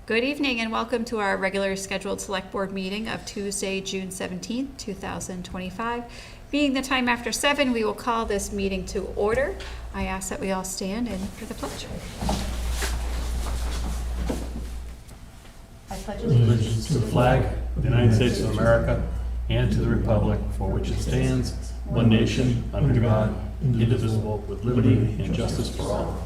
Good evening and welcome to our regular scheduled select board meeting of Tuesday, June 17th, 2025. Being the time after 7, we will call this meeting to order. I ask that we all stand in for the pledge. I pledge allegiance to the flag of the United States of America and to the republic for which it stands, one nation, under God, indivisible, with liberty and justice for all.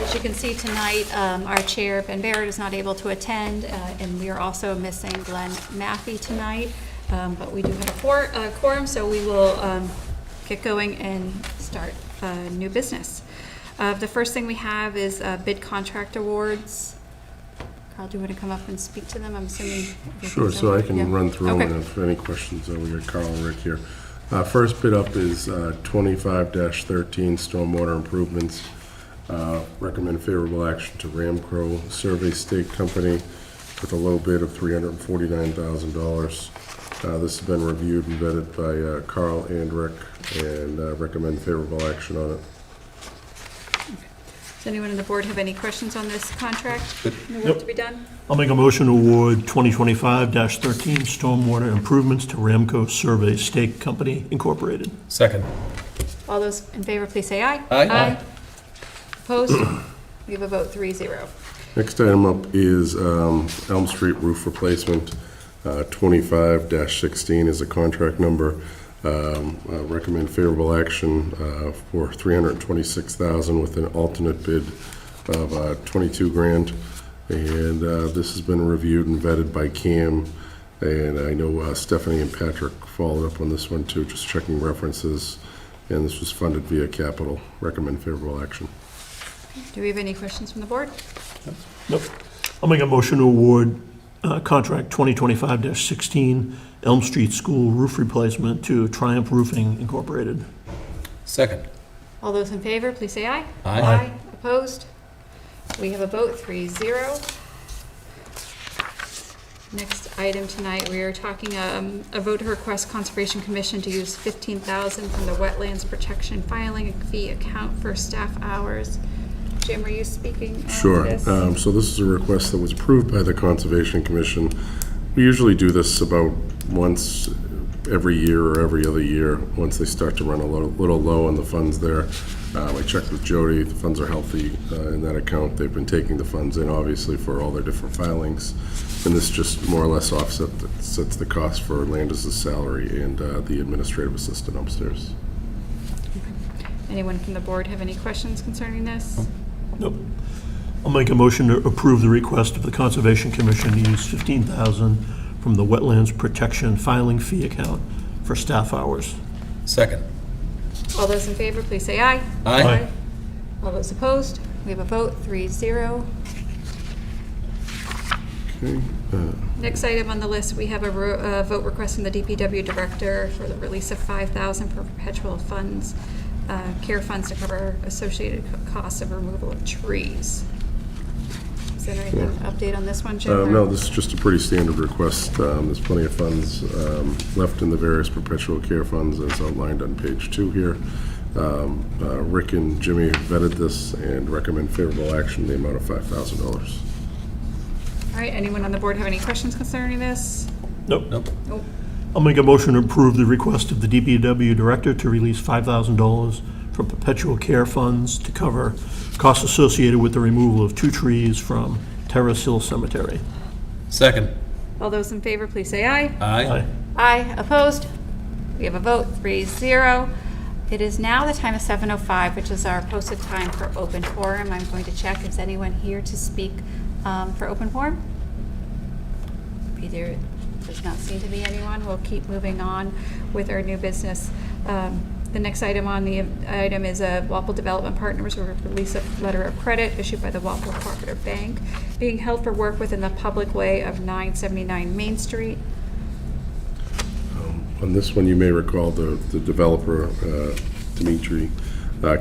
As you can see tonight, our chair, Ben Barrett, is not able to attend, and we are also missing Glenn Maffey tonight. But we do have a quorum, so we will get going and start new business. The first thing we have is bid contract awards. Carl, do you want to come up and speak to them? I'm assuming. Sure, so I can run through them, and if any questions, we got Carl and Rick here. First bid up is 25-13 stormwater improvements. Recommend favorable action to Ramcro Survey State Company with a low bid of $349,000. This has been reviewed and vetted by Carl and Rick, and recommend favorable action on it. Does anyone on the board have any questions on this contract and the work to be done? I'll make a motion to award 2025-13 stormwater improvements to Ramco Survey State Company, Incorporated. Second. All those in favor, please say aye. Aye. Opposed? We have a vote 3-0. Next item up is Elm Street roof replacement. 25-16 is a contract number. Recommend favorable action for $326,000 with an alternate bid of $22,000. And this has been reviewed and vetted by Cam. And I know Stephanie and Patrick followed up on this one too, just checking references. And this was funded via capital. Recommend favorable action. Do we have any questions from the board? Nope. I'll make a motion to award contract 2025-16 Elm Street School roof replacement to Triumph Roofing, Incorporated. Second. All those in favor, please say aye. Aye. Opposed? We have a vote 3-0. Next item tonight, we are talking a vote to request Conservation Commission to use $15,000 from the Wetlands Protection Filing Fee account for staff hours. Jim, are you speaking on Sure. this? So this is a request that was approved by the Conservation Commission. We usually do this about once every year or every other year, once they start to run a little low on the funds there. I checked with Jody. The funds are healthy in that account. They've been taking the funds in, obviously, for all their different filings. And this just more or less sets the cost for Landis' salary and the administrative assistant upstairs. Anyone from the board have any questions concerning this? Nope. I'll make a motion to approve the request of the Conservation Commission to use $15,000 from the Wetlands Protection Filing Fee account for staff hours. Second. All those in favor, please say aye. Aye. All those opposed? We have a vote 3-0. Okay. Next item on the list, we have a vote requesting the DPW Director for the release of $5,000 for perpetual funds, care funds to cover associated costs of removal of trees. Is there any update on this one, Jim? No, this is just a pretty standard request. There's plenty of funds left in the various perpetual care funds as outlined on page 2 here. Rick and Jimmy vetted this and recommend favorable action in the amount of $5,000. All right, anyone on the board have any questions concerning this? Nope. Nope. I'll make a motion to approve the request of the DPW Director to release $5,000 from perpetual care funds to cover costs associated with the removal of 2 trees from Terrace Hill Cemetery. Second. All those in favor, please say aye. Aye. Aye. Opposed? We have a vote 3-0. It is now the time of 7:05, which is our posted time for open forum. I'm going to check, is anyone here to speak for open forum? There does not seem to be anyone. We'll keep moving on with our new business. The next item on the item is a Walpole Development Partners release of letter of credit issued by the Walpole Cooperative Bank, being held for work within the public way of 979 Main Street. On this one, you may recall the developer, Dimitri,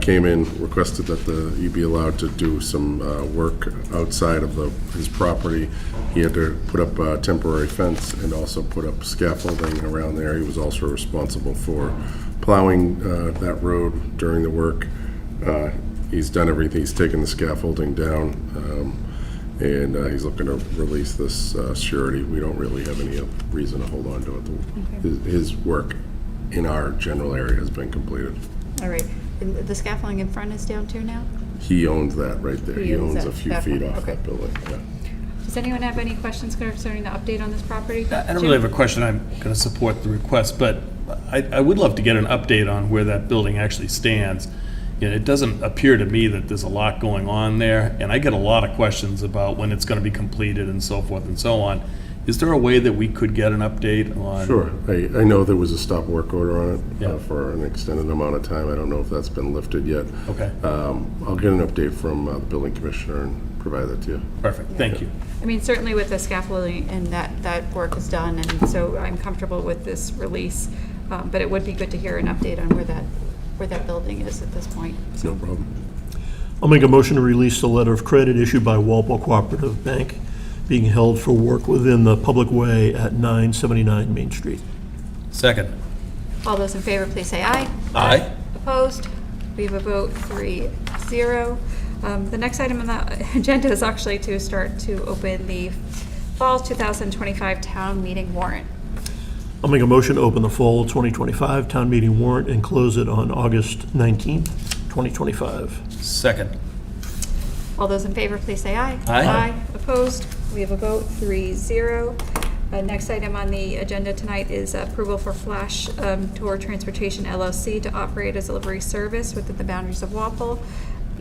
came in, requested that he be allowed to do some work outside of his property. He had to put up a temporary fence and also put up scaffolding around there. He was also responsible for plowing that road during the work. He's done everything. He's taken the scaffolding down, and he's looking to release this surety. We don't really have any reason to hold on to it. His work in our general area has been completed. All right. And the scaffolding in front is down too now? He owns that right there. He owns a few feet off Okay. that building. Yeah. Does anyone have any questions concerning the update on this property? I don't really have a question. I'm going to support the request, but I would love to get an update on where that building actually stands. You know, it doesn't appear to me that there's a lot going on there, and I get a lot of questions about when it's going to be completed and so forth and so on. Is there a way that we could get an update on? Sure. I know there was a stop work order on it Yeah. for an extended amount of time. I don't know if that's been lifted yet. Okay, I'll get an update from the building commissioner and provide that to you. perfect. Thank you. I mean, certainly with the scaffolding and that work is done, and so I'm comfortable with this release. But it would be good to hear an update on where that building is at this point. No problem. I'll make a motion to release the letter of credit issued by Walpole Cooperative Bank being held for work within the public way at 979 Main Street. Second. All those in favor, please say aye. Aye. Opposed? We have a vote 3-0. The next item on the agenda is actually to start to open the Fall 2025 Town Meeting warrant. I'll make a motion to open the fall 2025 town meeting warrant and close it on August 19th, 2025. Second. All those in favor, please say aye. Aye. Opposed? We have a vote 3-0. Next item on the agenda tonight is approval for Flash Tour Transportation LLC to operate as a delivery service within the boundaries of Walpole.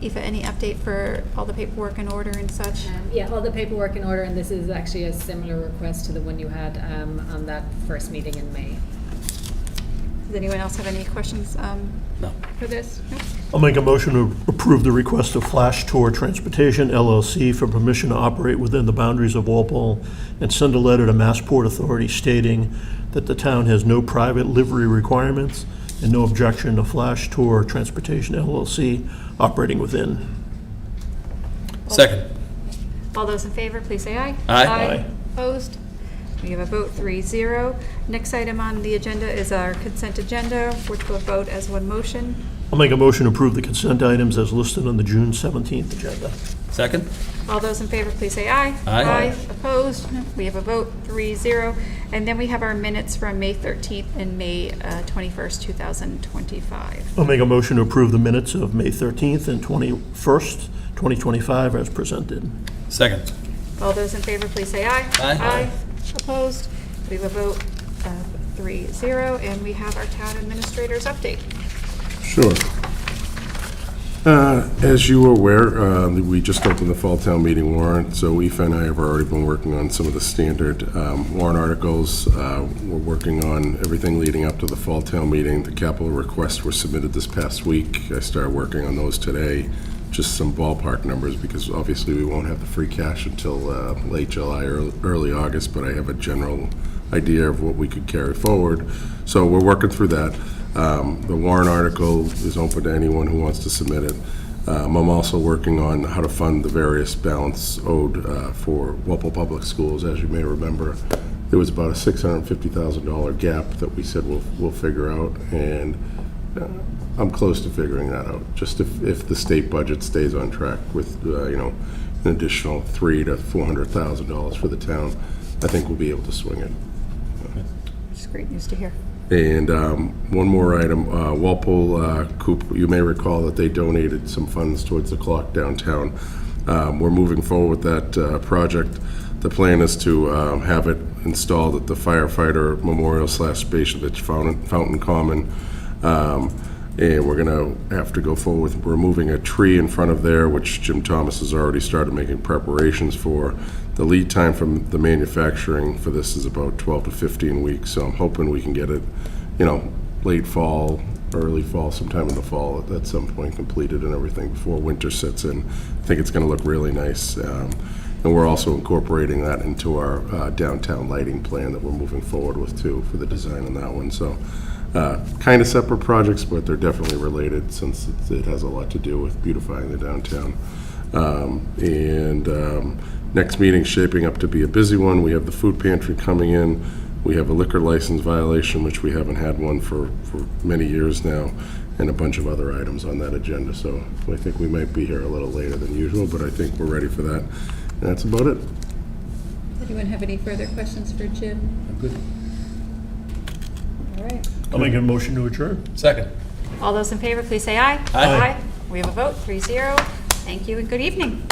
Aoife, any update for all the paperwork in order and such? Yeah, all the paperwork in order, and this is actually a similar request to the one you had on that first meeting in May. Does anyone else have any questions No. for this? No? I'll make a motion to approve the request of Flash Tour Transportation LLC for permission to operate within the boundaries of Walpole and send a letter to Massport Authority stating that the town has no private livery requirements and no objection to Flash Tour Transportation LLC operating within. Second. All those in favor, please say aye. Aye. Aye. Opposed? We have a vote 3-0. Next item on the agenda is our consent agenda, which we'll vote as one motion. I'll make a motion to approve the consent items as listed on the June 17th agenda. Second. All those in favor, please say aye. Aye. Opposed? We have a vote 3-0. And then we have our minutes from May 13th and May 21st, 2025. I'll make a motion to approve the minutes of May 13th and 21st, 2025 as presented. Second. All those in favor, please say aye. Aye. Opposed? We have a vote 3-0. And we have our town administrator's update. Sure. As you are aware, we just opened the fall town meeting warrant, so Aoife and I have already been working on some of the standard warrant articles. We're working on everything leading up to the fall town meeting. The capital requests were submitted this past week. I started working on those today. Just some ballpark numbers, because obviously we won't have the free cash until late July or early August, but I have a general idea of what we could carry forward. So we're working through that. The warrant article is open to anyone who wants to submit it. I'm also working on how to fund the various balance owed for Walpole Public Schools. As you may remember, there was about a $650,000 gap that we said we'll figure out, and I'm close to figuring that out. Just if the state budget stays on track with an additional $300,000 to $400,000 for the town, I think we'll be able to swing it. It's great news to hear. And one more item, Walpole Coop, you may recall that they donated some funds towards the clock downtown. We're moving forward with that project. The plan is to have it installed at the firefighter memorial / Spacevich Fountain Common. And we're going to have to go forward with removing a tree in front of there, which Jim Thomas has already started making preparations for. The lead time from the manufacturing for this is about 12 to 15 weeks, so I'm hoping we can get it, late fall, early fall, sometime in the fall at some point completed and everything before winter sets in. I think it's going to look really nice. And we're also incorporating that into our downtown lighting plan that we're moving forward with too for the design on that one. So kind of separate projects, but they're definitely related since it has a lot to do with beautifying the downtown. Next meeting's shaping up to be a busy one. We have the food pantry coming in. We have a liquor license violation, which we haven't had one for many years now. and a bunch of other items on that agenda. So I think we might be here a little later than usual, but I think we're ready for that. And that's about it. Does anyone have any further questions for Jim? I'm good. All right. I'll make a motion to adjourn. Second. All those in favor, please say aye. Aye. We have a vote, 3-0. Thank you and good evening.